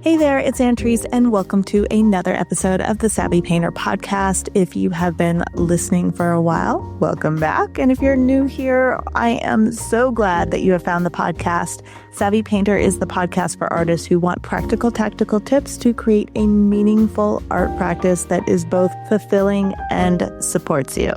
Hey there, it's Antrese, and welcome to another episode of the Savvy Painter podcast. If you have been listening for a while, welcome back. And if you're new here, I am so glad that you have found the podcast. Savvy Painter is the podcast for artists who want practical, tactical tips to create a meaningful art practice that is both fulfilling and supports you.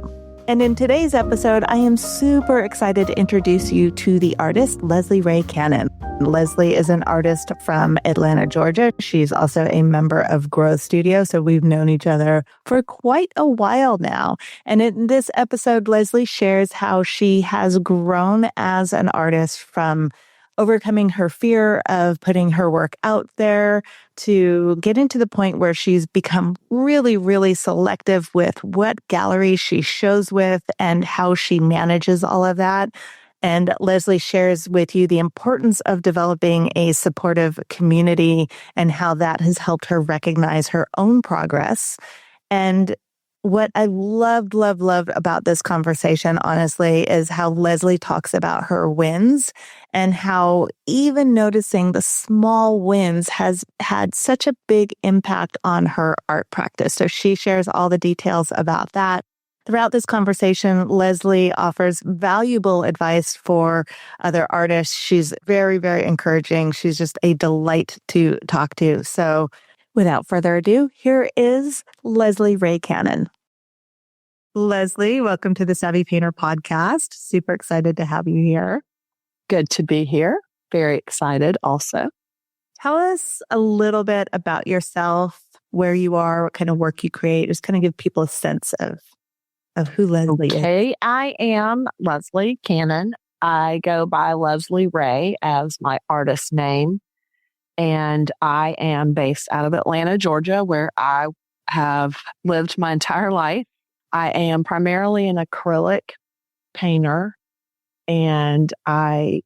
And in today's episode, I am super excited to introduce you to the artist, Leslie Rae Cannon. Leslie is an artist from Atlanta, Georgia. She's also a member of Growth Studio, so we've known each other for quite a while now. And in this episode, Leslie shares how she has grown as an artist from overcoming her fear of putting her work out there to getting to the point where she's become really, really selective with what galleries she shows with and how she manages all of that. And Leslie shares with you the importance of developing a supportive community and how that has helped her recognize her own progress. And what I loved about this conversation, honestly, is how Leslie talks about her wins and how even noticing the small wins has had such a big impact on her art practice. So she shares all the details about that. Throughout this conversation, Leslie offers valuable advice for other artists. She's very, very encouraging. She's just a delight to talk to. So without further ado, here is Leslie Rae Cannon. Leslie, welcome to the Savvy Painter podcast. Super excited to have you here. Good to be here. Very excited also. Tell us a little bit about yourself, where you are, what kind of work you create. Just kind of give people a sense of who Leslie is. Okay, I am Leslie Cannon. I go by Leslie Rae as my artist name. And I am based out of Atlanta, Georgia, where I have lived my entire life. I am primarily an acrylic painter, and I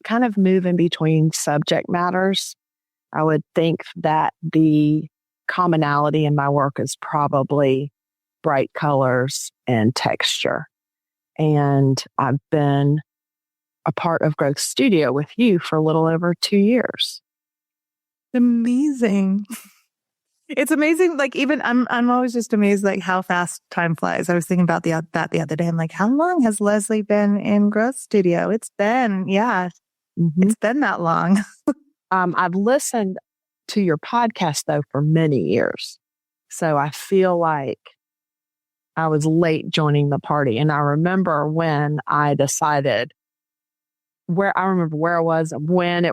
kind of move in between subject matters. I would think that the commonality in my work is probably bright colors and texture. And I've been a part of Growth Studio with you for a little over 2 years. Amazing. It's amazing. Like, even I'm always just amazed, like, how fast time flies. I was thinking about that the other day. I'm like, how long has Leslie been in Growth Studio? It's been that long. I've listened to your podcast though for many years. So I feel like I was late joining the party. And I remember when I decided where I was, when I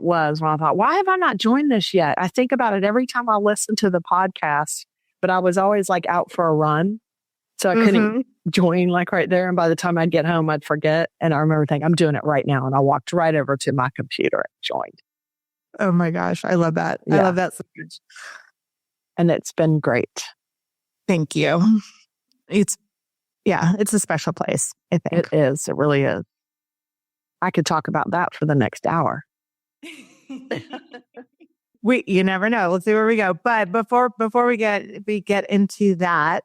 thought, why have I not joined this yet? I think about it every time I listen to the podcast, but I was always like out for a run. So I couldn't join like right there. And by the time I'd get home, I'd forget. And I remember thinking, I'm doing it right now. And I walked right over to my computer and joined. Oh my gosh. I love that. Yeah. I love that so much. And it's been great. Thank you. It's a special place, I think. It is. It really is. I could talk about that for the next hour. You never know. Let's see where we go. But before we get into that,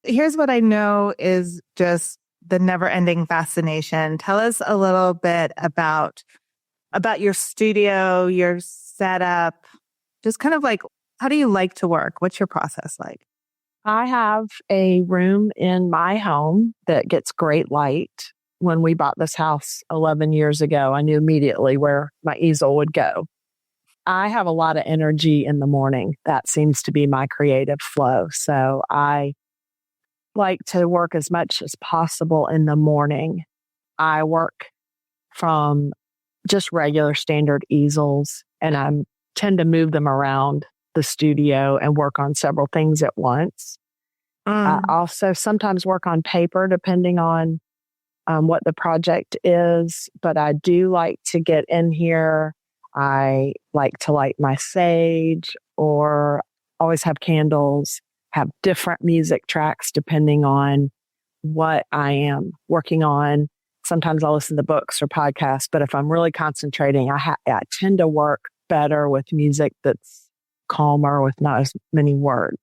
here's what I know is just the never-ending fascination. Tell us a little bit about your studio, your setup, just kind of like, how do you like to work? What's your process like? I have a room in my home that gets great light. When we bought this house 11 years ago, I knew immediately where my easel would go. I have a lot of energy in the morning. That seems to be my creative flow. So I like to work as much as possible in the morning. I work from just regular standard easels, and I tend to move them around the studio and work on several things at once. I also sometimes work on paper, depending on what the project is, but I do like to get in here. I like to light my sage, or always have candles, have different music tracks depending on what I am working on. Sometimes I'll listen to books or podcasts, but if I'm really concentrating, I tend to work better with music that's calmer with not as many words.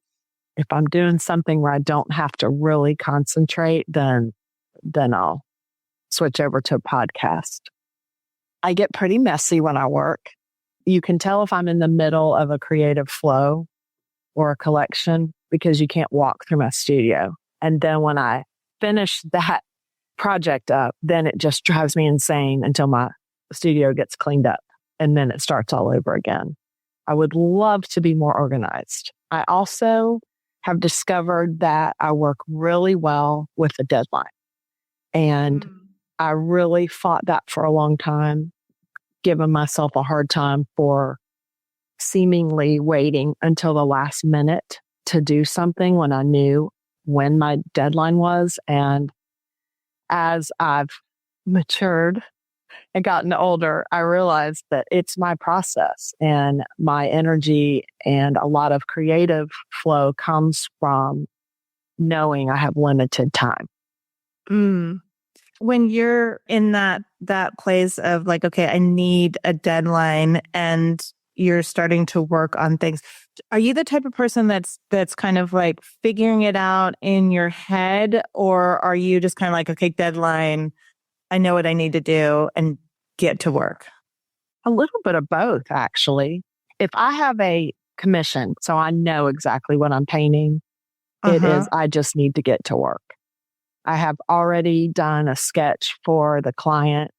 If I'm doing something where I don't have to really concentrate, then I'll switch over to a podcast. I get pretty messy when I work. you can tell if I'm in the middle of a creative flow or a collection because you can't walk through my studio. And then when I finish that project up, then it just drives me insane until my studio gets cleaned up and then it starts all over again. I would love to be more organized. I also have discovered that I work really well with a deadline. And I really fought that for a long time, giving myself a hard time for seemingly waiting until the last minute to do something when I knew when my deadline was. And as I've matured and gotten older, I realized that it's my process and my energy and a lot of creative flow comes from knowing I have limited time. When you're in that place of like, okay, I need a deadline and you're starting to work on things, are you the type of person that's kind of like figuring it out in your head, or are you just kind of like, okay, deadline, I know what I need to do and get to work? A little bit of both, actually. If I have a commission, so I know exactly what I'm painting, it is, I just need to get to work. I have already done a sketch for the client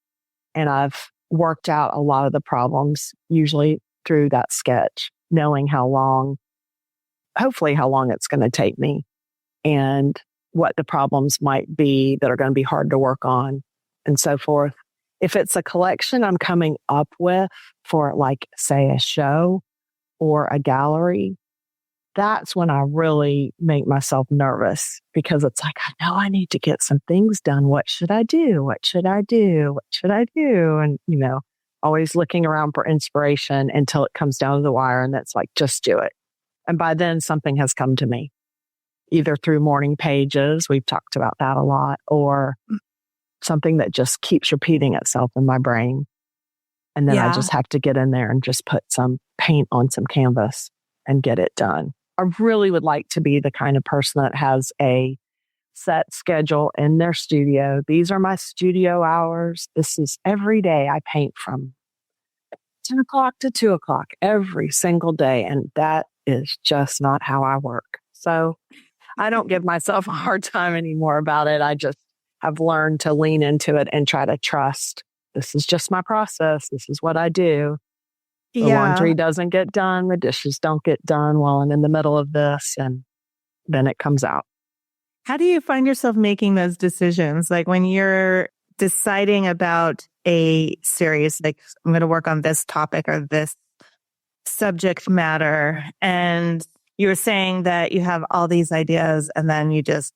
and I've worked out a lot of the problems, usually through that sketch, knowing hopefully how long it's going to take me and what the problems might be that are going to be hard to work on and so forth. If it's a collection I'm coming up with for like, say, a show or a gallery, that's when I really make myself nervous because it's like, I know I need to get some things done. What should I do? What should I do? What should I do? And, always looking around for inspiration until it comes down to the wire and that's like, just do it. And by then something has come to me, either through morning pages, we've talked about that a lot, or something that just keeps repeating itself in my brain. And then I just have to get in there and just put some paint on some canvas and get it done. I really would like to be the kind of person that has a set schedule in their studio. These are my studio hours. This is every day I paint from 10 o'clock to 2 o'clock every single day. And that is just not how I work. So I don't give myself a hard time anymore about it. I just have learned to lean into it and try to trust. This is just my process. This is what I do. The laundry doesn't get done. The dishes don't get done while I'm in the middle of this. And then it comes out. How do you find yourself making those decisions? Like when you're deciding about a series, like I'm going to work on this topic or this subject matter, and you're saying that you have all these ideas and then you just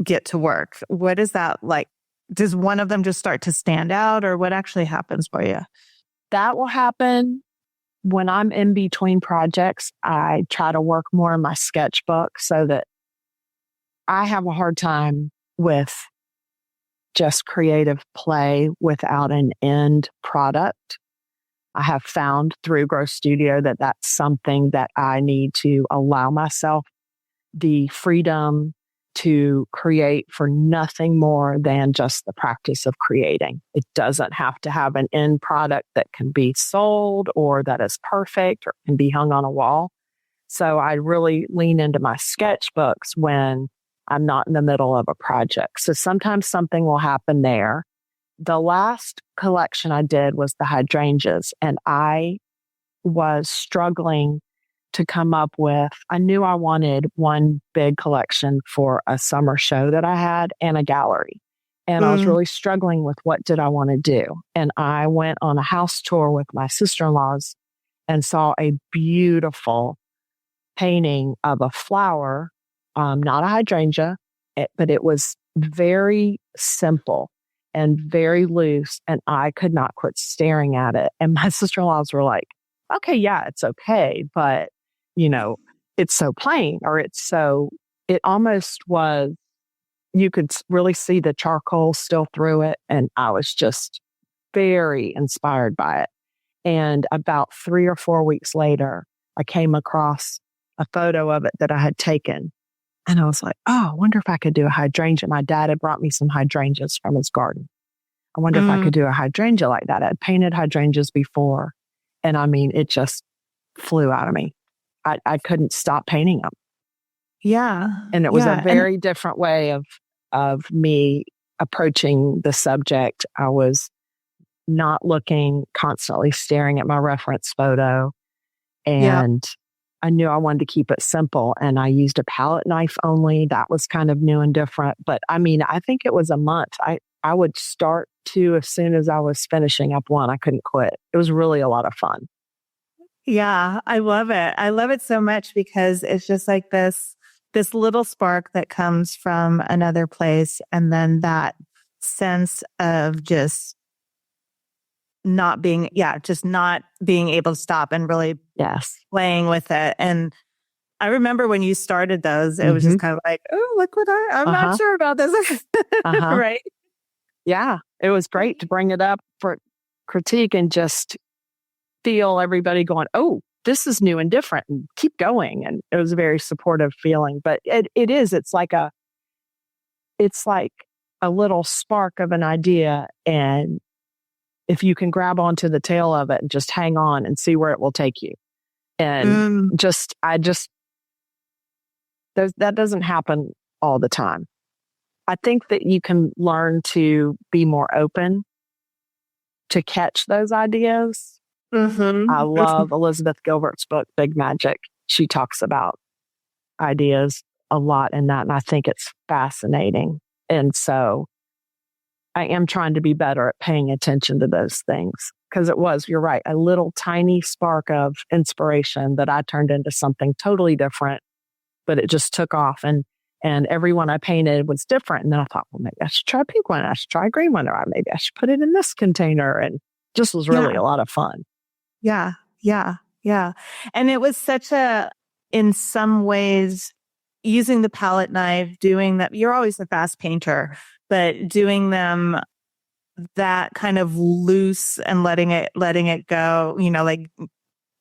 get to work. What is that like? Does one of them just start to stand out, or what actually happens for you? That will happen when I'm in between projects. I try to work more in my sketchbook so that I have a hard time with just creative play without an end product. I have found through Grow Studio that that's something that I need to allow myself the freedom to create for nothing more than just the practice of creating. It doesn't have to have an end product that can be sold or that is perfect or can be hung on a wall. So I really lean into my sketchbooks when I'm not in the middle of a project. So sometimes something will happen there. The last collection I did was the hydrangeas, and I was struggling to come up with, I knew I wanted one big collection for a summer show that I had and a gallery. And I was really struggling with what did I want to do. And I went on a house tour with my sister-in-laws and saw a beautiful painting of a flower, not a hydrangea, but it was very simple and very loose. And I could not quit staring at it. And my sister-in-laws were like, okay, yeah, it's okay. But, it's so plain, or it almost was, you could really see the charcoal still through it. And I was just very inspired by it. And about 3 or 4 weeks later, I came across a photo of it that I had taken. And I was like, oh, I wonder if I could do a hydrangea. My dad had brought me some hydrangeas from his garden. I wonder if I could do a hydrangea like that. I had painted hydrangeas before. And I mean, it just flew out of me. I couldn't stop painting them. Yeah. And it was a very different way of me approaching the subject. I was not looking, constantly staring at my reference photo. And I knew I wanted to keep it simple. And I used a palette knife only. That was kind of new and different. But I mean, I think it was a month. I would start to as soon as I was finishing up one. I couldn't quit. It was really a lot of fun. Yeah, I love it. I love it so much because it's just like this little spark that comes from another place. And then that sense of just not being able to stop and really playing with it. And I remember when you started those, it was just kind of like, oh, look what I'm not sure about this. Right? Yeah, it was great to bring it up for critique and just feel everybody going, oh, this is new and different, and keep going. And it was a very supportive feeling. But it's like a little spark of an idea. And if you can grab onto the tail of it and just hang on and see where it will take you. And that doesn't happen all the time. I think that you can learn to be more open to catch those ideas. I love Elizabeth Gilbert's book, Big Magic. She talks about ideas a lot in that, and I think it's fascinating. And so I am trying to be better at paying attention to those things, because you're right, a little tiny spark of inspiration that I turned into something totally different, but it just took off. And everyone I painted was different. And then I thought, well, maybe I should try a pink one. I should try a green one. Or maybe I should put it in this container. And just was really a lot of fun. Yeah. And it was in some ways, using the palette knife, doing that. You're always a fast painter, but doing them that kind of loose and letting it go, like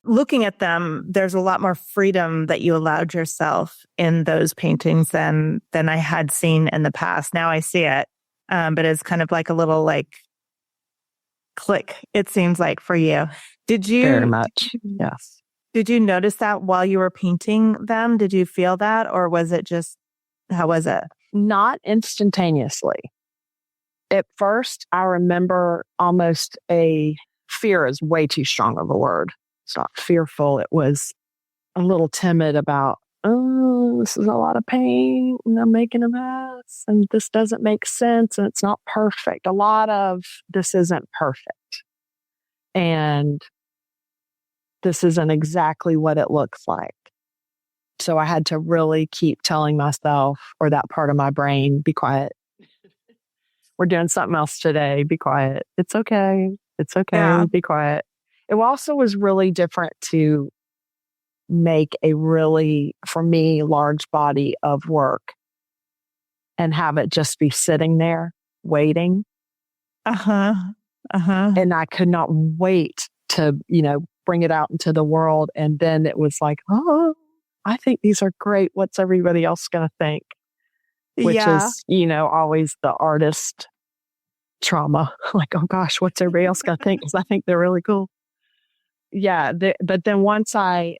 looking at them, there's a lot more freedom that you allowed yourself in those paintings than I had seen in the past. Now I see it, but it's kind of like a little like click, it seems like, for you. Did you? Very much, yes. Did you notice that while you were painting them? Did you feel that, or was it just, how was it? Not instantaneously. At first, I remember almost fear is way too strong of a word. It's not fearful. It was a little timid about, oh, this is a lot of paint and I'm making a mess and this doesn't make sense and it's not perfect. A lot of this isn't perfect. And this isn't exactly what it looks like. So I had to really keep telling myself, or that part of my brain, be quiet. We're doing something else today. Be quiet. It's okay. It's okay. Yeah. Be quiet. It also was really different to make a really, for me, large body of work and have it just be sitting there waiting. And I could not wait to, bring it out into the world. And then it was like, oh, I think these are great. What's everybody else going to think? Which is, always the artist trauma. Like, oh gosh, what's everybody else going to think? Because I think they're really cool. Yeah. But then once I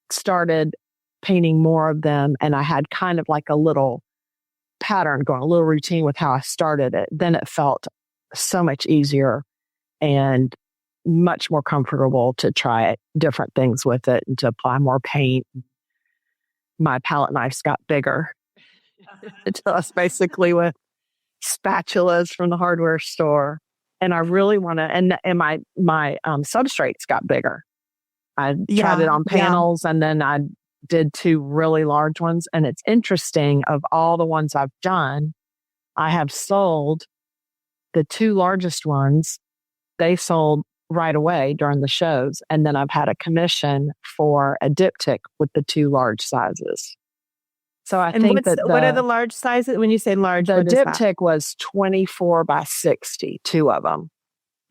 started painting more of them and I had kind of like a little pattern going, a little routine with how I started it, then it felt so much easier and much more comfortable to try different things with it and to apply more paint. My palette knives got bigger until I was basically with spatulas from the hardware store. And I really want to, and my substrates got bigger. I tried it on panels and then I did 2 really large ones. And it's interesting, of all the ones I've done, I have sold the 2 largest ones. They sold right away during the shows. And then I've had a commission for a diptych with the 2 large sizes. So I think what are the large sizes? When you say large, the diptych was 24 by 60, 2 of them.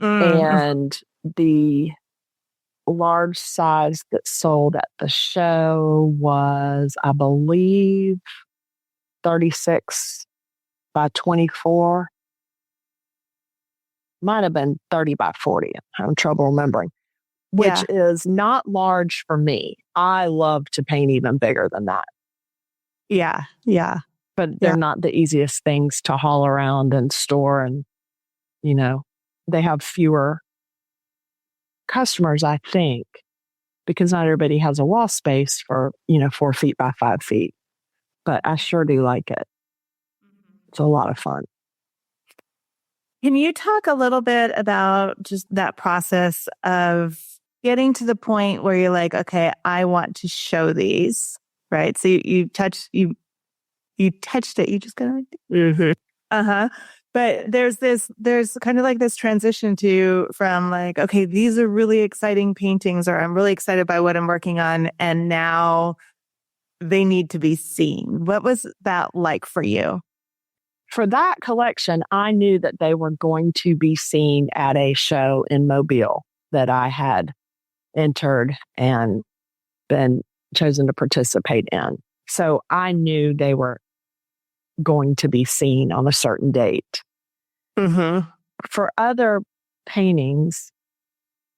And the large size that sold at the show was, I believe, 36 by 24. Might have been 30 by 40. I'm having trouble remembering. which Yeah. is not large for me. I love to paint even bigger than that. Yeah. Yeah. But they're not the easiest things to haul around and store. And, they have fewer customers, I think, because not everybody has a wall space for, 4 feet by 5 feet. But I sure do like it. It's a lot of fun. Can you talk a little bit about just that process of getting to the point where you're like, okay, I want to show these, right? So you touched it. You just kind of like, uh-huh. But there's kind of like this transition from like, okay, these are really exciting paintings, or I'm really excited by what I'm working on, and now they need to be seen. What was that like for you? For that collection, I knew that they were going to be seen at a show in Mobile that I had entered and been chosen to participate in. So I knew they were going to be seen on a certain date. Mm-hmm. For other paintings,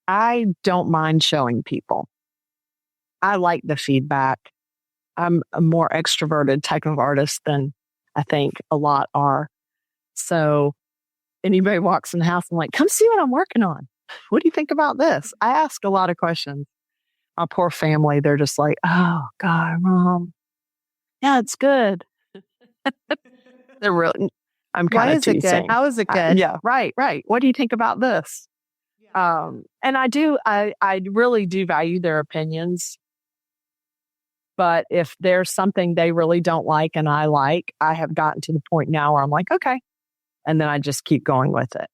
I don't mind showing people. I like the feedback. I'm a more extroverted type of artist than I think a lot are. So anybody walks in the house, I'm like, come see what I'm working on. What do you think about this? I ask a lot of questions. My poor family, they're just like, oh, God, Mom. Yeah, it's good. They're really, I'm kind of teasing. Why is it good? How is it good? Yeah, right. What do you think about this? And I really do value their opinions. But if there's something they really don't like and I like, I have gotten to the point now where I'm like, okay. And then I just keep going with it.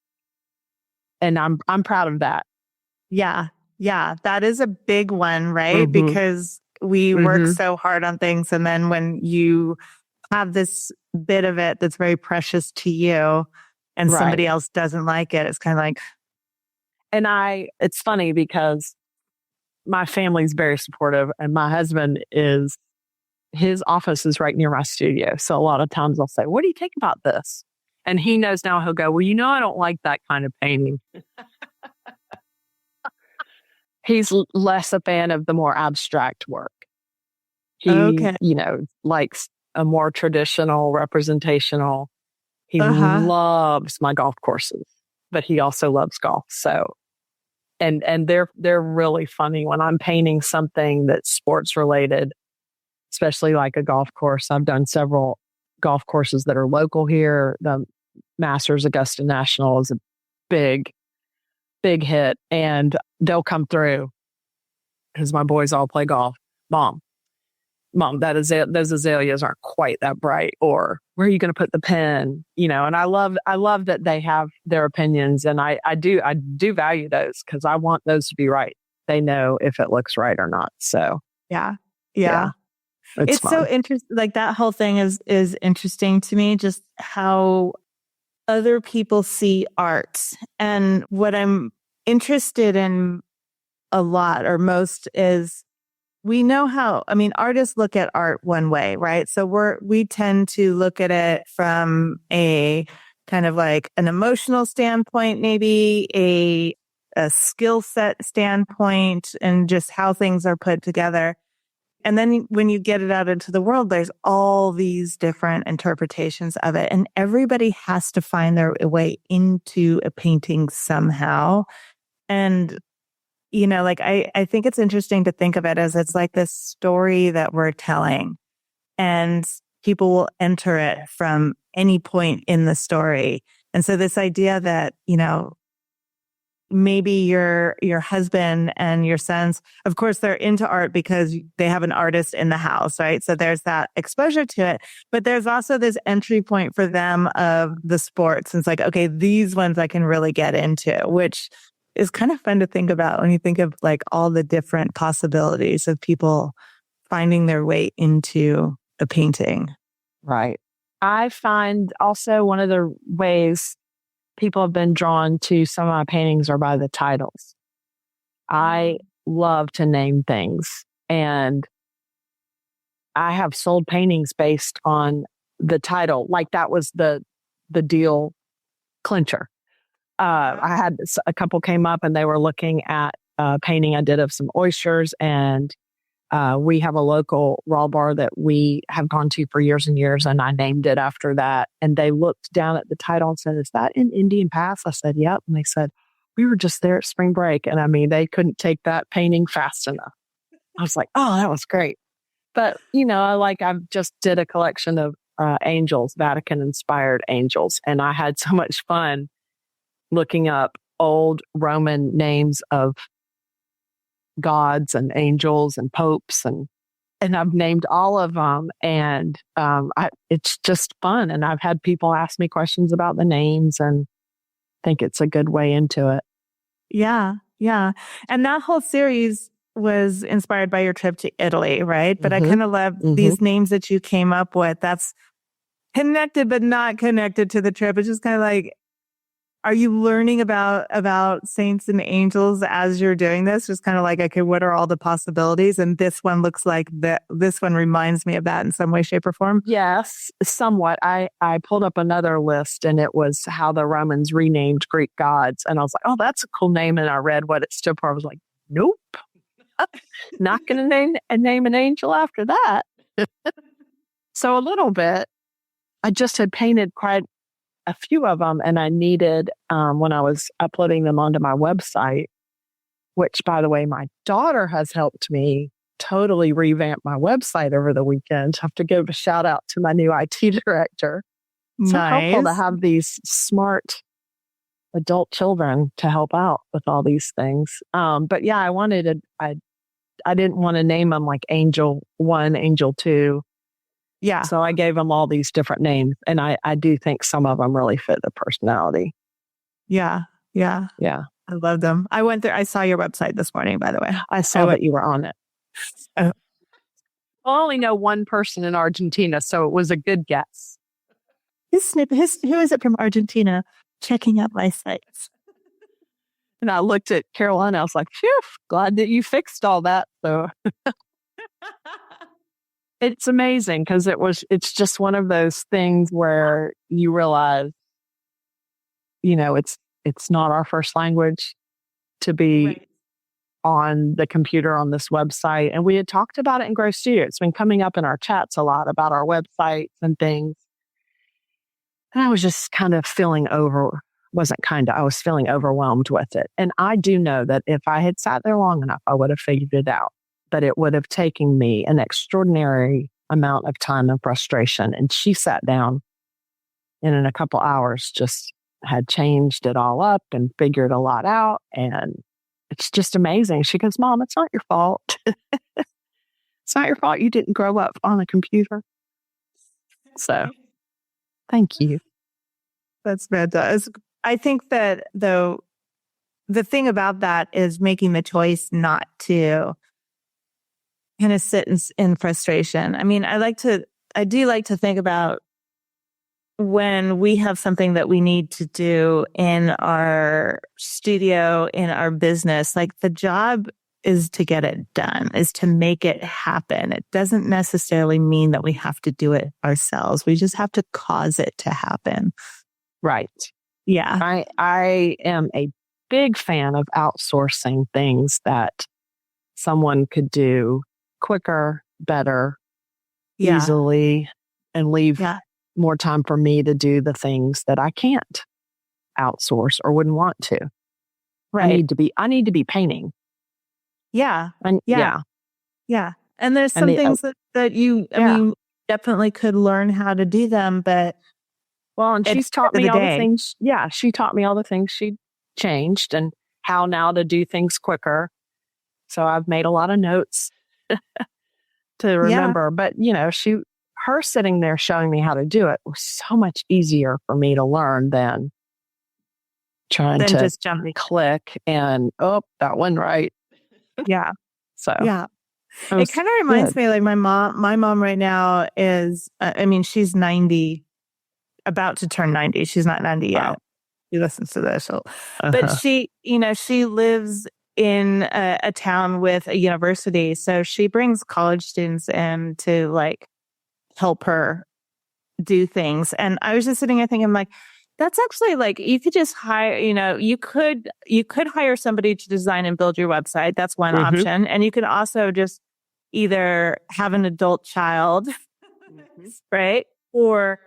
And I'm proud of that. Yeah. Yeah. That is a big one, right? Mm-hmm. Because we work so hard on things. And then when you have this bit of it that's very precious to you and somebody else doesn't like it, it's kind of like. And it's funny because my family's very supportive, and my husband his office is right near my studio. So a lot of times I'll say, what do you think about this? And he knows now, he'll go, well, I don't like that kind of painting. He's less a fan of the more abstract work. He, likes a more traditional, representational. He loves my golf courses, but he also loves golf. So, and they're really funny when I'm painting something that's sports related, especially like a golf course. I've done several golf courses that are local here. The Masters Augusta National is a big hit, and they'll come through because my boys all play golf. Mom, those azaleas aren't quite that bright, or where are you going to put the pin? And I love that they have their opinions, and I do value those because I want those to be right. They know if it looks right or not. So yeah. It's so interesting. Like that whole thing is interesting to me, just how other people see art. And what I'm interested in a lot or most is we know artists look at art one way, right? So we tend to look at it from a kind of like an emotional standpoint, maybe a skill set standpoint, and just how things are put together. And then when you get it out into the world, there's all these different interpretations of it. And everybody has to find their way into a painting somehow. And, I think it's interesting to think of it as it's like this story that we're telling. And people will enter it from any point in the story. And so this idea that, maybe your husband and your sons, of course, they're into art because they have an artist in the house, right? So there's that exposure to it. But there's also this entry point for them of the sports. And it's like, okay, these ones I can really get into, which is kind of fun to think about when you think of like all the different possibilities of people finding their way into a painting. Right. I find also one of the ways people have been drawn to some of my paintings are by the titles. I love to name things, and I have sold paintings based on the title. Like that was the deal clincher. I had a couple came up and they were looking at painting I did of some oysters. And we have a local raw bar that we have gone to for years and years, and I named it after that. And they looked down at the title and said, "Is that in Indian Pass?" I said, "Yep." And they said, "We were just there at spring break." And I mean, they couldn't take that painting fast enough. I was like, "Oh, that was great." But, I've just did a collection of angels, Vatican-inspired angels. And I had so much fun looking up old Roman names of gods and angels and popes. And I've named all of them. And it's just fun. And I've had people ask me questions about the names, and I think it's a good way into it. Yeah. Yeah. And that whole series was inspired by your trip to Italy, right? But I kind of love these names that you came up with. That's connected, but not connected to the trip. It's just kind of like, are you learning about saints and angels as you're doing this? Just kind of like, okay, what are all the possibilities? And this one looks like that. This one reminds me of that in some way, shape, or form. Yes, somewhat. I pulled up another list, and it was how the Romans renamed Greek gods. And I was like, oh, that's a cool name. And I read what it stood for. I was like, nope, not going to name an angel after that. So a little bit, I just had painted quite a few of them, and I needed, when I was uploading them onto my website, which, by the way, my daughter has helped me totally revamp my website over the weekend. I have to give a shout out to my new IT director. So helpful to have these smart adult children to help out with all these things. But yeah, I didn't want to name them like Angel 1, Angel 2. Yeah. So I gave them all these different names. And I do think some of them really fit the personality. Yeah. Yeah. Yeah. I love them. I went there. I saw your website this morning, by the way. I saw that you were on it. I only know one person in Argentina, so it was a good guess. Who is it from Argentina checking out my sites? And I looked at Carolina. I was like, phew, glad that you fixed all that. So it's amazing because it's just one of those things where you realize, it's not our first language to be on the computer on this website. And we had talked about it in Grow Studio. It's been coming up in our chats a lot about our websites and things. And I was just kind of I was feeling overwhelmed with it. And I do know that if I had sat there long enough, I would have figured it out. But it would have taken me an extraordinary amount of time and frustration. And she sat down and in a couple hours just had changed it all up and figured a lot out. And it's just amazing. She goes, "Mom, it's not your fault. It's not your fault you didn't grow up on a computer." So thank you. That's fantastic. I think that, though, the thing about that is making the choice not to kind of sit in frustration. I mean, I do like to think about when we have something that we need to do in our studio, in our business, like the job is to get it done, is to make it happen. It doesn't necessarily mean that we have to do it ourselves. We just have to cause it to happen. Right. Yeah. I am a big fan of outsourcing things that someone could do quicker, better, easily, and leave more time for me to do the things that I can't outsource or wouldn't want to. Right. I need to be painting. Yeah. Yeah. And there's some things that you, I mean, definitely could learn how to do them, but and she's taught me all the things. Yeah, she taught me all the things she changed and how now to do things quicker. So I've made a lot of notes to remember. But, her sitting there showing me how to do it was so much easier for me to learn than trying to just click and, that one right. Yeah. So it kind of reminds me, like my mom right now is, she's 90. About to turn 90. She's not 90 yet. Wow. She listens to this. But she lives in a town with a university. So she brings college students in to like help her do things. And I was just sitting there thinking, like, That's actually like, you could just hire, you could hire somebody to design and build your website. That's one option. And you can also just either have an adult child, right? Or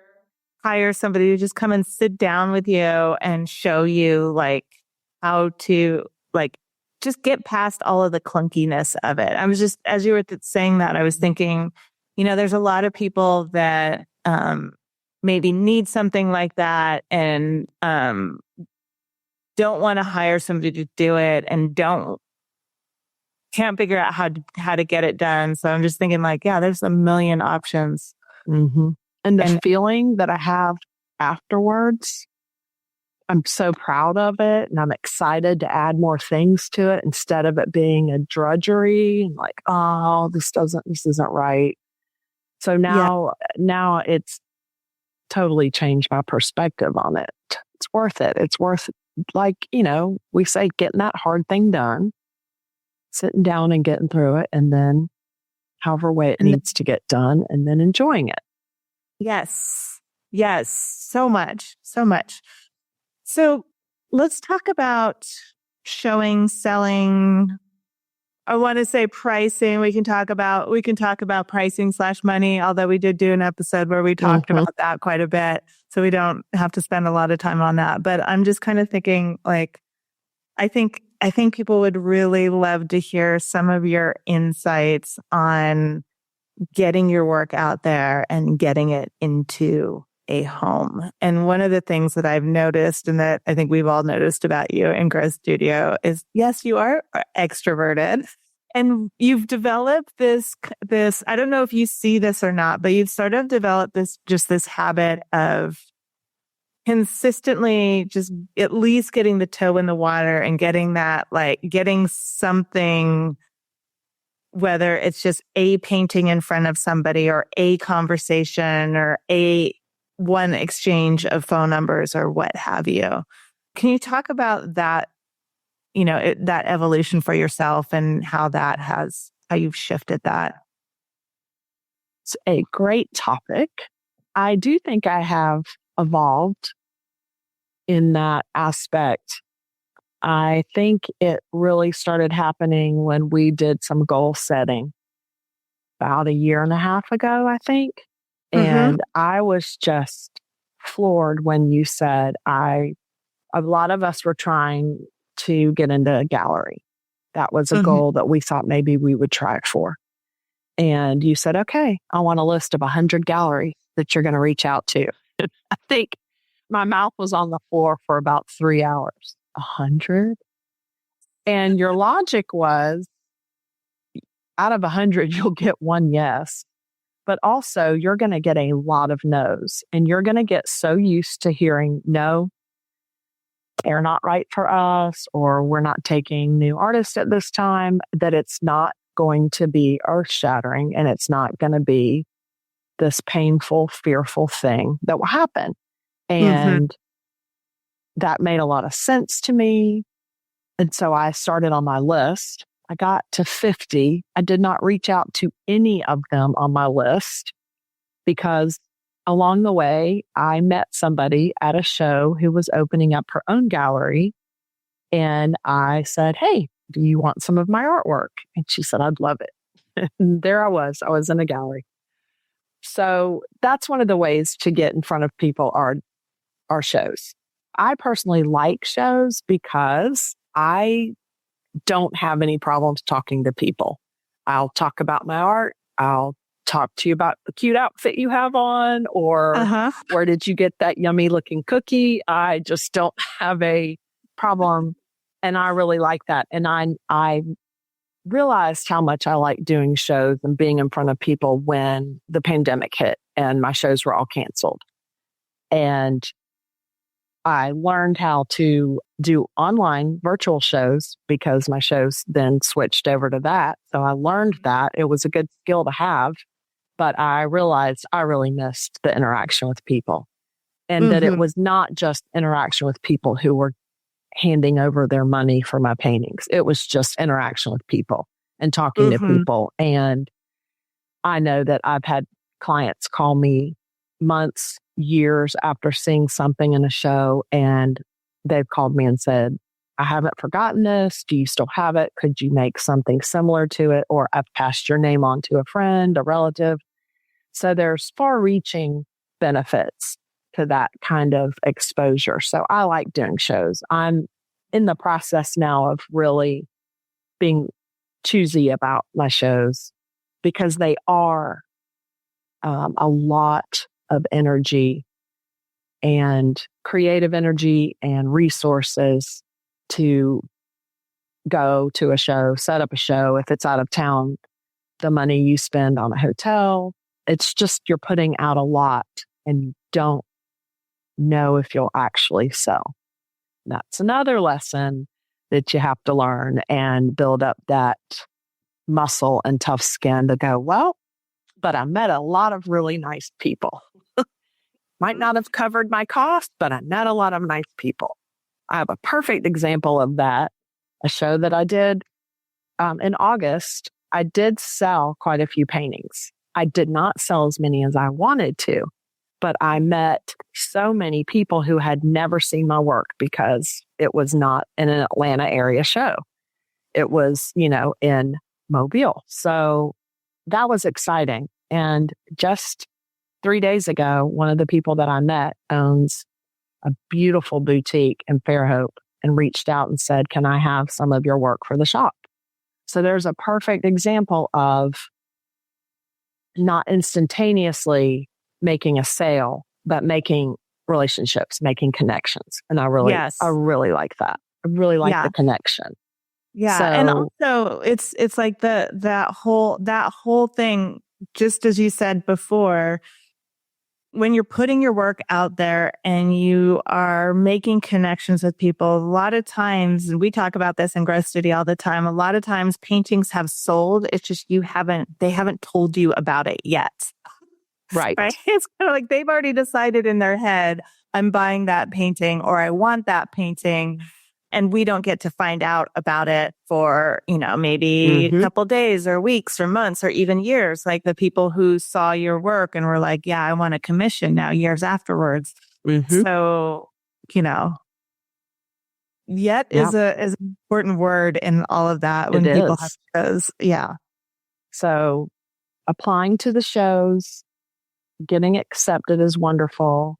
hire somebody to just come and sit down with you and show you like how to like just get past all of the clunkiness of it. I was just, as you were saying that, I was thinking, there's a lot of people that maybe need something like that and don't want to hire somebody to do it and can't figure out how to get it done. So I'm just thinking like, yeah, there's a million options. Mm-hmm. And the feeling that I have afterwards, I'm so proud of it and I'm excited to add more things to it instead of it being a drudgery, like, oh, this isn't right. So now it's totally changed my perspective on it. It's worth it. It's worth, like, we say, getting that hard thing done, sitting down and getting through it, and then however way it needs to get done, and then enjoying it. Yes. Yes. So much. So much. So let's talk about showing, selling. I want to say pricing. We can talk about pricing / money, although we did do an episode where we talked about that quite a bit. So we don't have to spend a lot of time on that. But I'm just kind of thinking like, I think people would really love to hear some of your insights on getting your work out there and getting it into a home. And one of the things that I've noticed, and that I think we've all noticed about you in Grow Studio, is yes, you are extroverted and you've developed this, I don't know if you see this or not, but you've sort of developed this habit of consistently just at least getting the toe in the water and getting something, whether it's just a painting in front of somebody or a conversation or one exchange of phone numbers or what have you. Can you talk about that, that evolution for yourself and how you've shifted that? It's a great topic. I do think I have evolved in that aspect. I think it really started happening when we did some goal setting about a year and a half ago, I think. And I was just floored when you said a lot of us were trying to get into a gallery. That was a goal that we thought maybe we would try for. And you said, okay, I want a list of 100 galleries that you're going to reach out to. I think my mouth was on the floor for about 3 hours. 100? And your logic was, out of 100, you'll get one yes. But also, you're going to get a lot of no's. And you're going to get so used to hearing, no, they're not right for us, or we're not taking new artists at this time, that it's not going to be earth-shattering and it's not going to be this painful, fearful thing that will happen. And that made a lot of sense to me. And so I started on my list. I got to 50. I did not reach out to any of them on my list because along the way, I met somebody at a show who was opening up her own gallery. And I said, hey, do you want some of my artwork? And she said, I'd love it. And there I was in a gallery. So that's one of the ways to get in front of people are shows. I personally like shows because I don't have any problems talking to people. I'll talk about my art. I'll talk to you about the cute outfit you have on, or where did you get that yummy looking cookie? I just don't have a problem. And I really like that. And I realized how much I like doing shows and being in front of people when the pandemic hit and my shows were all canceled. And I learned how to do online virtual shows because my shows then switched over to that. So I learned that. It was a good skill to have, but I realized I really missed the interaction with people, and that it was not just interaction with people who were handing over their money for my paintings. It was just interaction with people and talking to people. And I know that I've had clients call me months years after seeing something in a show, and they've called me and said, I haven't forgotten this. Do you still have it? Could you make something similar to it? Or I've passed your name on to a friend, a relative. So there's far-reaching benefits to that kind of exposure. So I like doing shows. I'm in the process now of really being choosy about my shows because they are a lot of energy and creative energy and resources to go to a show, set up a show. If it's out of town, the money you spend on a hotel, it's just you're putting out a lot and you don't know if you'll actually sell. That's another lesson that you have to learn and build up that muscle and tough skin to go, well, but I met a lot of really nice people. Might not have covered my cost, but I met a lot of nice people. I have a perfect example of that. A show that I did in August, I did sell quite a few paintings. I did not sell as many as I wanted to, but I met so many people who had never seen my work because it was not in an Atlanta area show. It was, in Mobile. So that was exciting. And just 3 days ago, one of the people that I met owns a beautiful boutique in Fairhope and reached out and said, can I have some of your work for the shop? So there's a perfect example of not instantaneously making a sale, but making relationships, making connections. And I really like that. I really like the connection. Yeah. So, and also it's like that whole thing, just as you said before, when you're putting your work out there and you are making connections with people, a lot of times, and we talk about this in Growth Studio all the time, a lot of times paintings have sold. It's just they haven't told you about it yet. Right. It's kind of like they've already decided in their head, I'm buying that painting or I want that painting. And we don't get to find out about it for, maybe a couple days or weeks or months or even years. Like the people who saw your work and were like, yeah, I want a commission now years afterwards. So, yet is an important word in all of that when people have shows. Yeah. So applying to the shows, getting accepted is wonderful.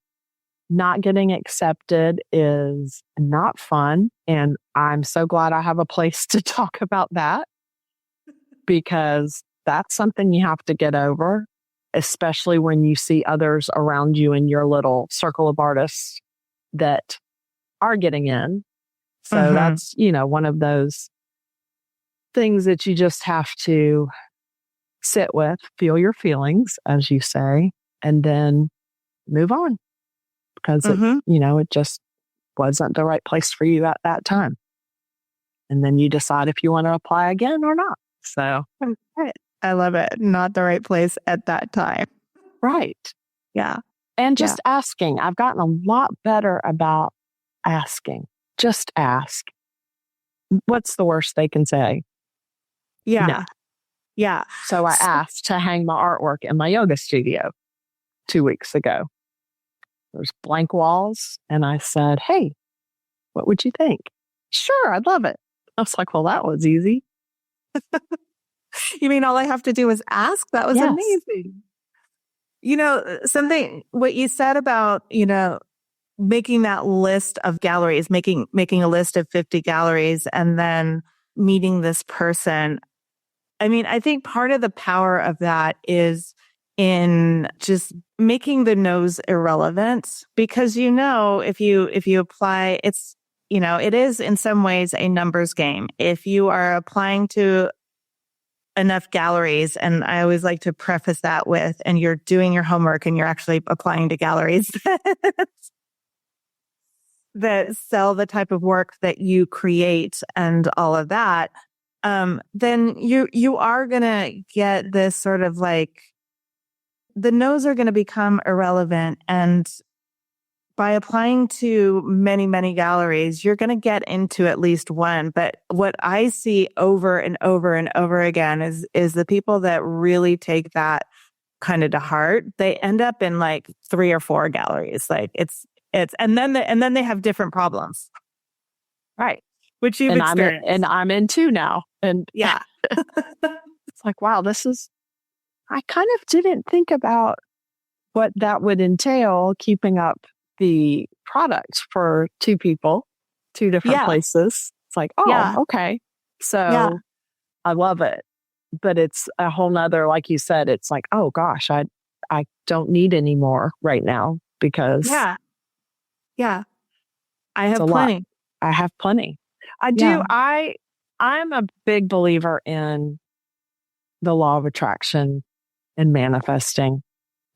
Not getting accepted is not fun. And I'm so glad I have a place to talk about that because that's something you have to get over, especially when you see others around you in your little circle of artists that are getting in. So that's, one of those things that you just have to sit with, feel your feelings, as you say, and then move on. Because it just wasn't the right place for you at that time. And then you decide if you want to apply again or not. So I love it. Not the right place at that time. Right. Yeah. And just asking. I've gotten a lot better about asking. Just ask. What's the worst they can say? Yeah. No. Yeah. So I asked to hang my artwork in my yoga studio 2 weeks ago. There's blank walls. And I said, hey, what would you think? Sure, I'd love it. I was like, well, that was easy. You mean all I have to do is ask? That was amazing. What you said about, making that list of galleries, making a list of 50 galleries and then meeting this person. I mean, I think part of the power of that is in just making the no's irrelevant because, if you apply, it's, it is in some ways a numbers game. If you are applying to enough galleries, and I always like to preface that with, and you're doing your homework and you're actually applying to galleries that sell the type of work that you create and all of that, then you are going to get this sort of like, the no's are going to become irrelevant. And by applying to many, many galleries, you're going to get into at least one. But what I see over and over and over again is the people that really take that kind of to heart, they end up in like 3 or 4 galleries. Like it's, and then they have different problems. Right. Which you've experienced. I'm in 2 now. And yeah, it's like, wow, I kind of didn't think about what that would entail, keeping up the product for 2 people, 2 different places. It's like, okay. So I love it. But it's a whole nother, like you said, it's like, oh gosh, I don't need any more right now because I have plenty. Lot. I have plenty. I do. I'm a big believer in the law of attraction and manifesting.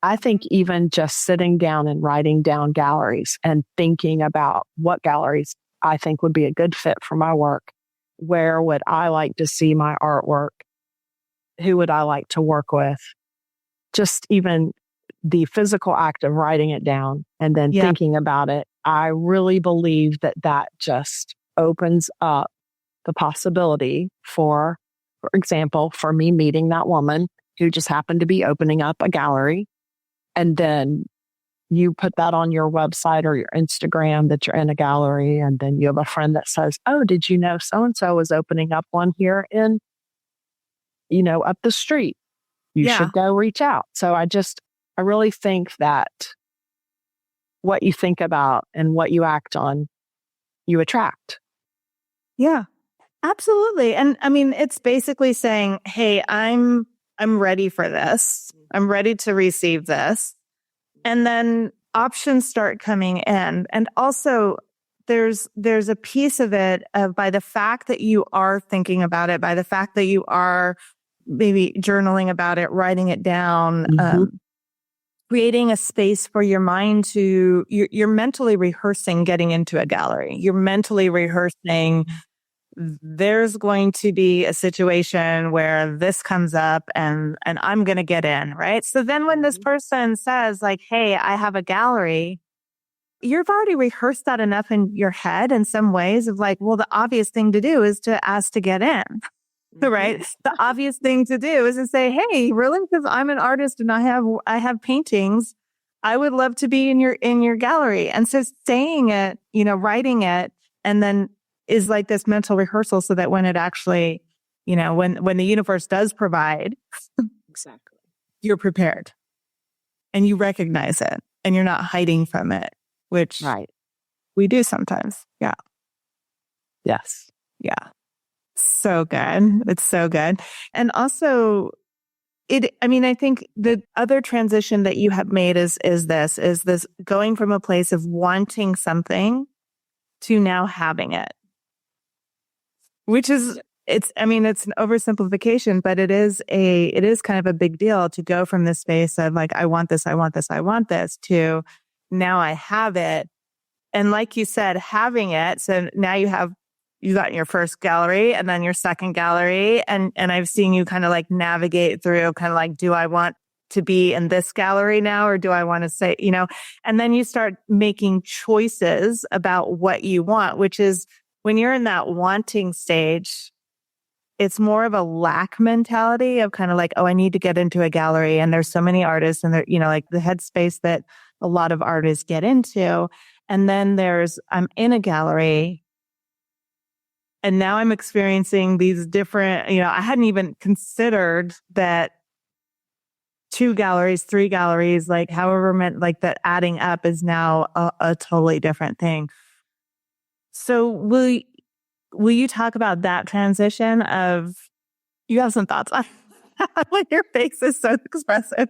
I think even just sitting down and writing down galleries and thinking about what galleries I think would be a good fit for my work. Where would I like to see my artwork? Who would I like to work with? Just even the physical act of writing it down and then thinking about it. I really believe that just opens up the possibility for example, for me meeting that woman who just happened to be opening up a gallery. And then you put that on your website or your Instagram that you're in a gallery. And then you have a friend that says, oh, did you know so-and-so is opening up one here in, up the street? You should go reach out. So I really think that what you think about and what you act on, you attract. Yeah, absolutely. And I mean, it's basically saying, hey, I'm ready for this. I'm ready to receive this. And then options start coming in. And also there's a piece of it by the fact that you are thinking about it, by the fact that you are maybe journaling about it, writing it down, creating a space for your mind to, you're mentally rehearsing getting into a gallery. You're mentally rehearsing there's going to be a situation where this comes up and I'm going to get in, right? So then when this person says like, hey, I have a gallery, you've already rehearsed that enough in your head in some ways of like, well, the obvious thing to do is to ask to get in. Right. The obvious thing to do is to say, hey, really? Because I'm an artist and I have paintings. I would love to be in your gallery. And so saying it, writing it, and then is like this mental rehearsal so that when it actually, when the universe does provide, exactly, you're prepared and you recognize it and you're not hiding from it, which we do sometimes. Yeah. Yes. Yeah. So good. It's so good. And also I think the other transition that you have made is this going from a place of wanting something to now having it, which is, it's an oversimplification, but it is kind of a big deal to go from this space of like, I want this, to now I have it. And like you said, having it. So now you got your first gallery and then your second gallery. And I've seen you kind of like navigate through kind of like, do I want to be in this gallery now? Or do I want to say, and then you start making choices about what you want, which is when you're in that wanting stage, it's more of a lack mentality of kind of like, oh, I need to get into a gallery. And there's so many artists and they're, like the headspace that a lot of artists get into. And then I'm in a gallery. And now I'm experiencing these different, I hadn't even considered that 2 galleries, 3 galleries, like however meant like that adding up is now a totally different thing. So will you talk about that transition of, you have some thoughts on when your face is so expressive?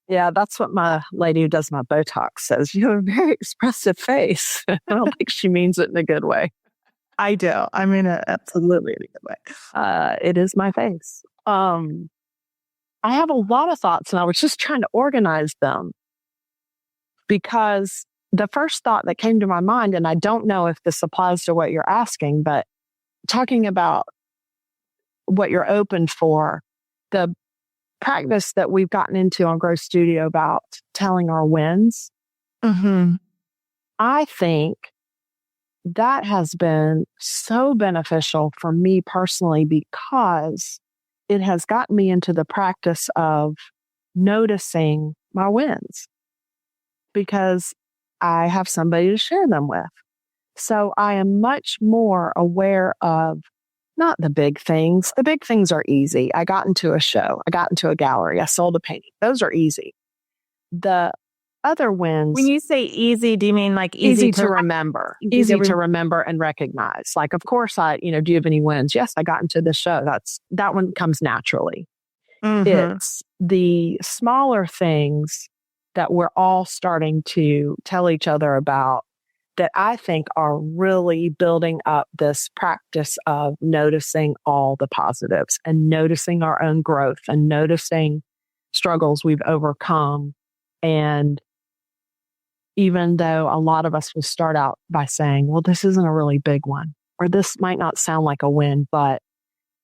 Yeah, that's what my lady who does my Botox says. You have a very expressive face. I don't think she means it in a good way. I do. I mean, absolutely in a good way. It is my face. I have a lot of thoughts and I was just trying to organize them because the first thought that came to my mind, and I don't know if this applies to what you're asking, but talking about what you're open for, the practice that we've gotten into on Grow Studio about telling our wins. I think that has been so beneficial for me personally because it has gotten me into the practice of noticing my wins because I have somebody to share them with. So I am much more aware of not the big things. The big things are easy. I got into a show. I got into a gallery. I sold a painting. Those are easy. The other wins. When you say easy, do you mean like easy to remember? Easy to remember and recognize. Like, of course, do you have any wins? Yes, I got into the show. That one comes naturally. Mm-hmm. It's the smaller things that we're all starting to tell each other about that I think are really building up this practice of noticing all the positives and noticing our own growth and noticing struggles we've overcome. And even though a lot of us will start out by saying, well, this isn't a really big one, or this might not sound like a win,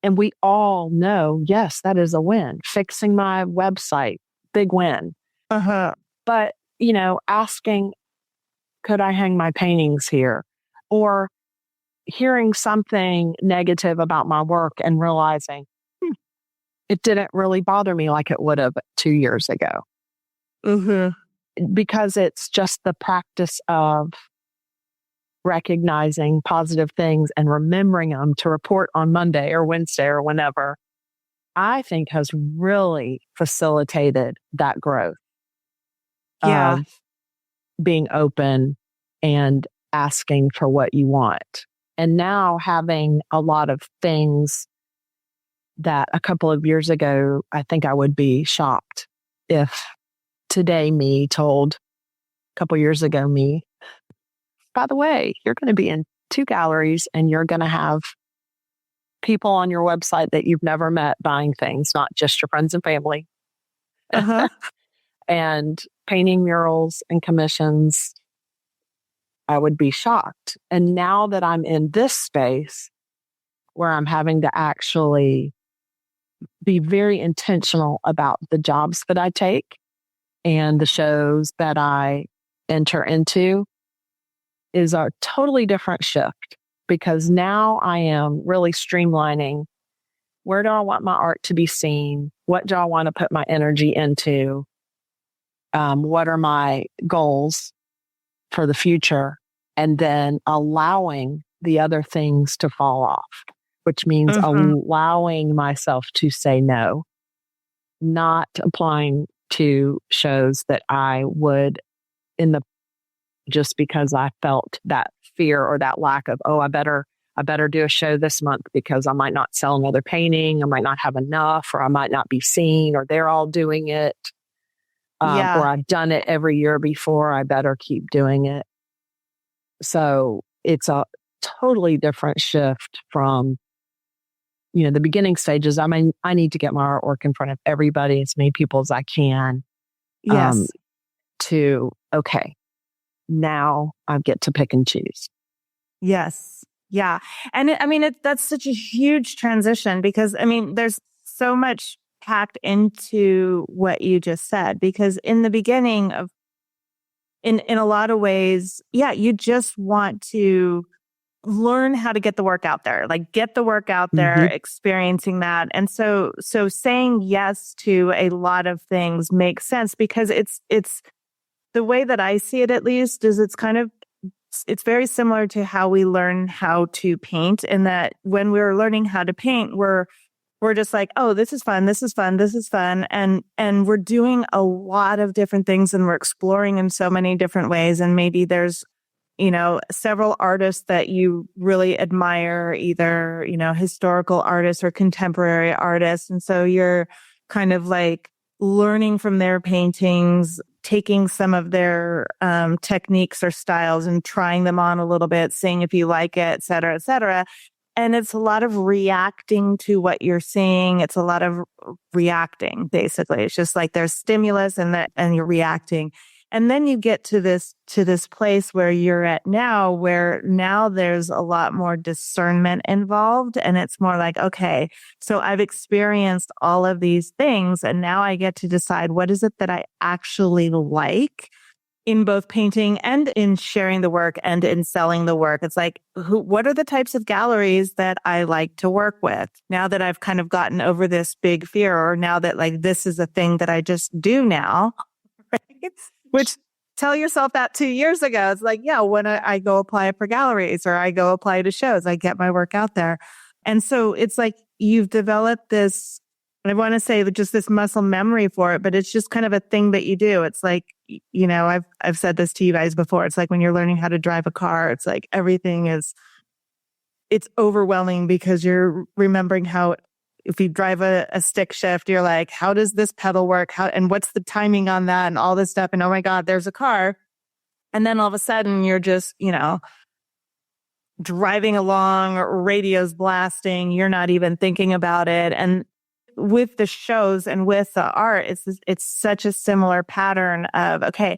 and we all know, yes, that is a win. Fixing my website, big win. Uh-huh. But, asking, could I hang my paintings here? Or hearing something negative about my work and realizing it didn't really bother me like it would have 2 years ago. Mm-hmm. Because it's just the practice of recognizing positive things and remembering them to report on Monday or Wednesday or whenever, I think has really facilitated that growth. Yeah. Being open and asking for what you want. And now having a lot of things that a couple of years ago, I think I would be shocked if today me told a couple years ago me, by the way, you're going to be in 2 galleries and you're going to have people on your website that you've never met buying things, not just your friends and family. Uh-huh. And painting murals and commissions, I would be shocked. And now that I'm in this space where I'm having to actually be very intentional about the jobs that I take and the shows that I enter into, is a totally different shift, because now I am really streamlining, where do I want my art to be seen? What do I want to put my energy into? What are my goals for the future? And then allowing the other things to fall off, which means allowing myself to say no, not applying to shows that I would just because I felt that fear or that lack of, I better do a show this month because I might not sell another painting, I might not have enough, or I might not be seen, or they're all doing it. Or I've done it every year before, I better keep doing it. So it's a totally different shift from, the beginning stages. I mean, I need to get my artwork in front of everybody, as many people as I can. Yes. To, okay, now I get to pick and choose. Yes. Yeah. And that's such a huge transition, because there's so much packed into what you just said, because in the beginning in a lot of ways, you just want to learn how to get the work out there, like get the work out there, experiencing that. And so saying yes to a lot of things makes sense, because it's the way that I see it, at least, is it's very similar to how we learn how to paint, in that when we're learning how to paint, we're just like, oh, this is fun, this is fun, this is fun. And we're doing a lot of different things, and we're exploring in so many different ways. And maybe there's, several artists that you really admire, either, historical artists or contemporary artists. And so you're kind of like learning from their paintings, taking some of their techniques or styles and trying them on a little bit, seeing if you like it, et cetera, et cetera. And it's a lot of reacting to what you're seeing. It's a lot of reacting, basically. It's just like there's stimulus and you're reacting. And then you get to this place where you're at now, where now there's a lot more discernment involved. And it's more like, okay, so I've experienced all of these things, and now I get to decide, what is it that I actually like? in both painting and in sharing the work and in selling the work. It's like, what are the types of galleries that I like to work with now that I've kind of gotten over this big fear, or now that like this is a thing that I just do now, right? Which tell yourself that 2 years ago. It's like, yeah, when I go apply for galleries or I go apply to shows, I get my work out there. And so it's like you've developed this, I want to say just this muscle memory for it, but it's just kind of a thing that you do. It's like, you know, I've said this to you guys before. It's like when you're learning how to drive a car, it's like it's overwhelming because you're remembering how, if you drive a stick shift, you're like, how does this pedal work? And what's the timing on that and all this stuff? And oh my God, there's a car. And then all of a sudden you're just, you know, driving along, radios blasting. You're not even thinking about it. And with the shows and with the art, it's such a similar pattern of, okay,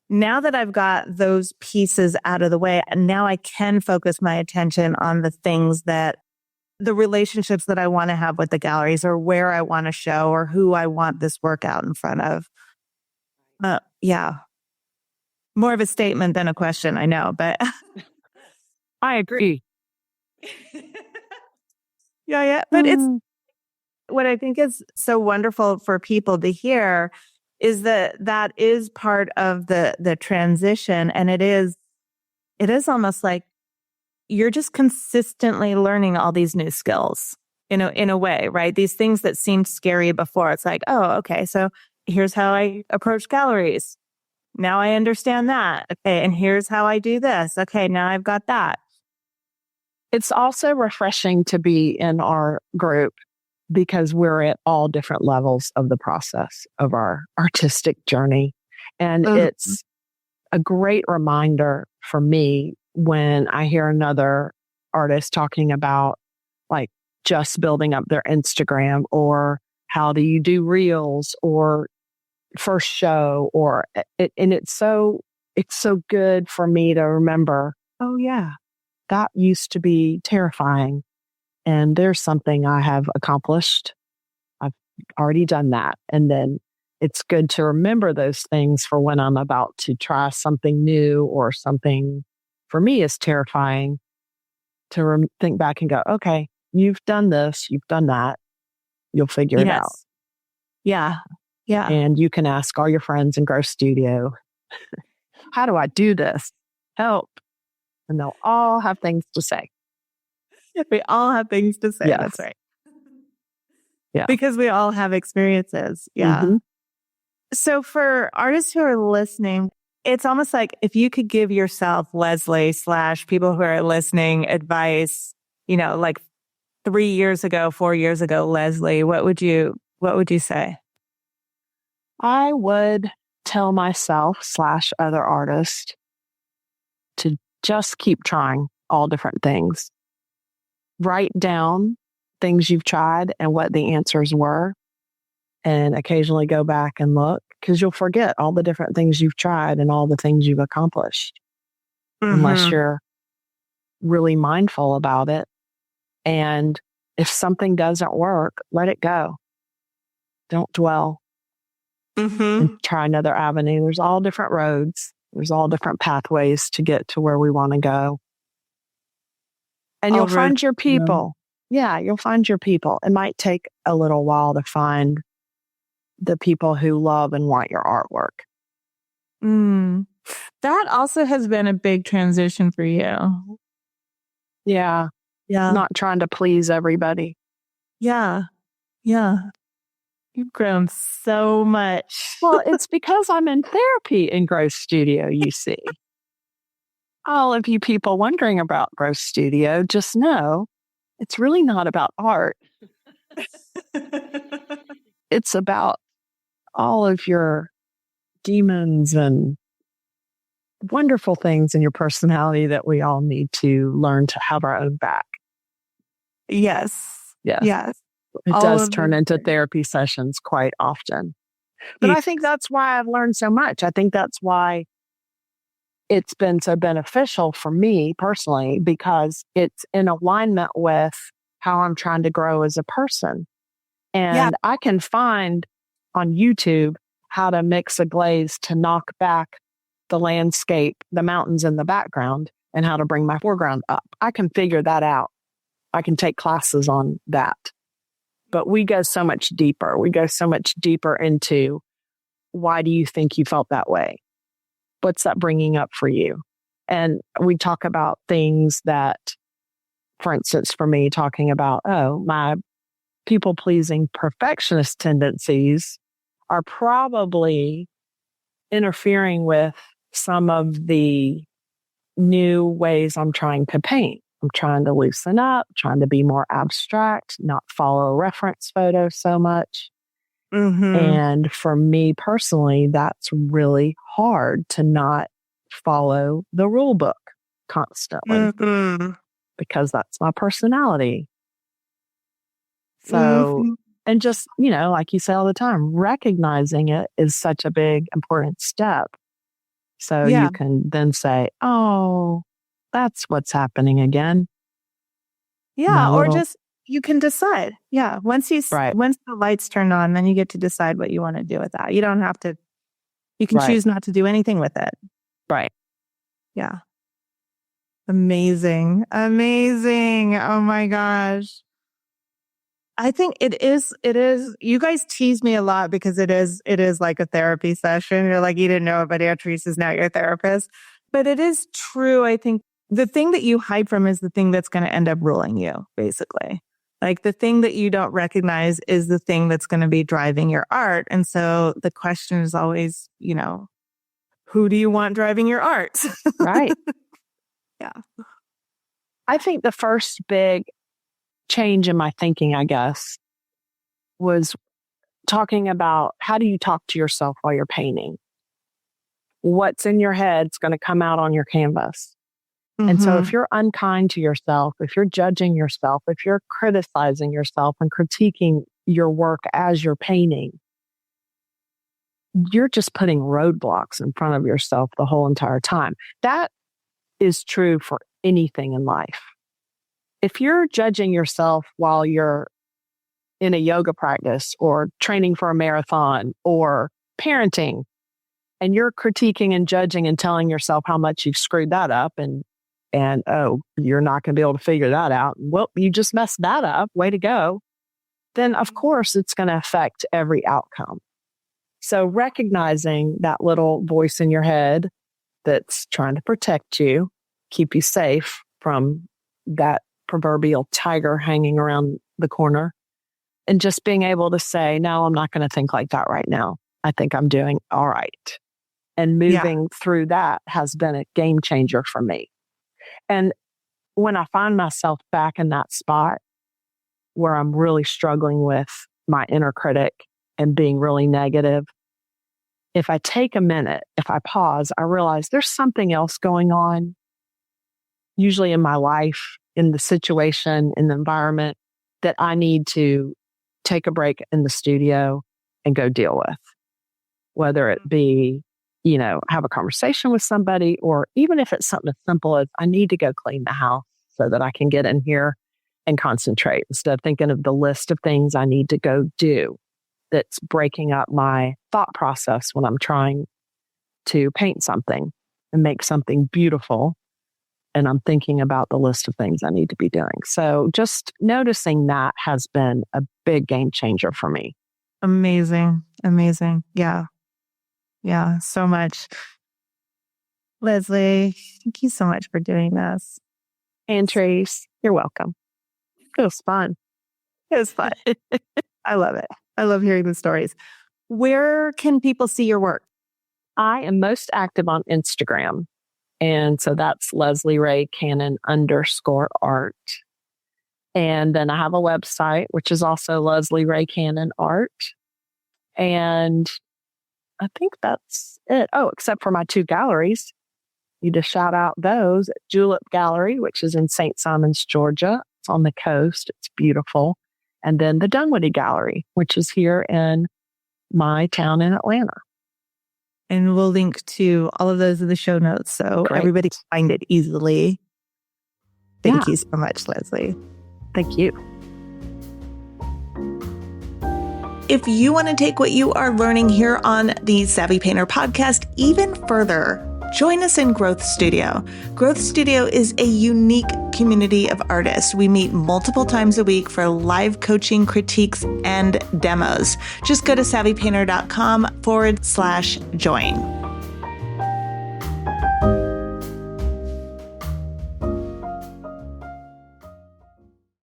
now that I've got those pieces out of the way, and now I can focus my attention on the relationships that I want to have with the galleries, or where I want to show, or who I want this work out in front of. Yeah. More of a statement than a question, I know, but I agree. Yeah. But it's what I think is so wonderful for people to hear is that is part of the transition. And it is almost like you're just consistently learning all these new skills, in a way, right? These things that seemed scary before. It's like, oh, okay, so here's how I approach galleries. Now I understand that. Okay. And here's how I do this. Okay. Now I've got that. It's also refreshing to be in our group because we're at all different levels of the process of our artistic journey. And it's a great reminder for me when I hear another artist talking about like just building up their Instagram, or how do you do reels, or first show, and it's so good for me to remember, oh yeah, that used to be terrifying. And there's something I have accomplished. I've already done that. And then it's good to remember those things for when I'm about to try something new, or something for me is terrifying, to think back and go, okay, you've done this, you've done that. You'll figure it out. Yeah. Yeah. And you can ask all your friends in Grow Studio, how do I do this? Help. And they'll all have things to say. We all have things to say. Yes. That's right. Yeah. Because we all have experiences. Yeah. Mm-hmm. So for artists who are listening, it's almost like if you could give yourself, Leslie / people who are listening, advice, you know, like 3 years ago, 4 years ago, Leslie, what would you say? I would tell myself / other artists to just keep trying all different things. Write down things you've tried and what the answers were, and occasionally go back and look, because you'll forget all the different things you've tried and all the things you've accomplished unless you're really mindful about it. And if something doesn't work, let it go. Don't dwell. And try another avenue. There's all different roads. There's all different pathways to get to where we want to go. And you'll find your people. Yeah, you'll find your people. It might take a little while to find the people who love and want your artwork. That also has been a big transition for you. Yeah. Yeah. Not trying to please everybody. Yeah. Yeah. You've grown so much. Well, it's because I'm in therapy in Grow Studio, you see. All of you people wondering about Grow Studio, just know it's really not about art. It's about all of your demons and wonderful things in your personality that we all need to learn to have our own back. Yes. It does turn into therapy sessions quite often. But I think that's why I've learned so much. I think that's why it's been so beneficial for me personally, because it's in alignment with how I'm trying to grow as a person. And I can find on YouTube how to mix a glaze to knock back the landscape, the mountains in the background, and how to bring my foreground up. I can figure that out. I can take classes on that. But we go so much deeper. We go so much deeper into, why do you think you felt that way? What's that bringing up for you? And we talk about things that, for instance, for me, talking about, my people-pleasing perfectionist tendencies are probably interfering with some of the new ways I'm trying to paint. I'm trying to loosen up, trying to be more abstract, not follow reference photos so much. Mm-hmm. And for me personally, that's really hard to not follow the rule book constantly Mm-hmm. because that's my personality. So, and just, like you say all the time, recognizing it is such a big, important step. So you can then say, oh, that's what's happening again. Yeah. Or just, you can decide. Yeah. Once the lights turn on, then you get to decide what you want to do with that. You don't have to, you can choose not to do anything with it. Right. Yeah. Amazing. Amazing. Oh my gosh. I think it is, you guys tease me a lot because it is like a therapy session. You're like, you didn't know it, but Beatrice is now your therapist. But it is true. I think the thing that you hide from is the thing that's going to end up ruling you, basically. Like the thing that you don't recognize is the thing that's going to be driving your art. And so the question is always, who do you want driving your art? Right. Yeah. I think the first big change in my thinking, I guess, was talking about, how do you talk to yourself while you're painting? What's in your head is going to come out on your canvas. Mm-hmm. And so if you're unkind to yourself, if you're judging yourself, if you're criticizing yourself and critiquing your work as you're painting, you're just putting roadblocks in front of yourself the whole entire time. That is true for anything in life. If you're judging yourself while you're in a yoga practice or training for a marathon or parenting, and you're critiquing and judging and telling yourself how much you've screwed that up and you're not going to be able to figure that out. Well, you just messed that up. Way to go. Then, of course, it's going to affect every outcome. So recognizing that little voice in your head that's trying to protect you, keep you safe from that proverbial tiger hanging around the corner, and just being able to say, no, I'm not going to think like that right now. I think I'm doing all right. And moving through that has been a game changer for me. And when I find myself back in that spot where I'm really struggling with my inner critic and being really negative, if I take a minute, if I pause, I realize there's something else going on, usually in my life, in the situation, in the environment, that I need to take a break in the studio and go deal with. Whether it be, have a conversation with somebody, or even if it's something as simple as I need to go clean the house so that I can get in here and concentrate instead of thinking of the list of things I need to go do. That's breaking up my thought process when I'm trying to paint something and make something beautiful. And I'm thinking about the list of things I need to be doing. So just noticing that has been a big game changer for me. Amazing. Amazing. Yeah. Yeah. So much. Leslie, thank you so much for doing this. And Trace, you're welcome. It was fun. It was fun. I love it. I love hearing the stories. Where can people see your work? I am most active on Instagram. And so that's Leslie Rae Cannon _art. And then I have a website, which is also Leslie Rae Cannon Art. And I think that's it. Oh, except for my 2 galleries. You just shout out those. Julep Gallery, which is in St. Simons, Georgia. It's on the coast. It's beautiful. And then the Dunwoody Gallery, which is here in my town in Atlanta. And we'll link to all of those in the show notes so everybody can find it easily. Thank you so much, Leslie. Thank you. If you want to take what you are learning here on the Savvy Painter podcast even further, join us in Growth Studio. Growth Studio is a unique community of artists. We meet multiple times a week for live coaching, critiques, and demos. Just go to savvypainter.com/join.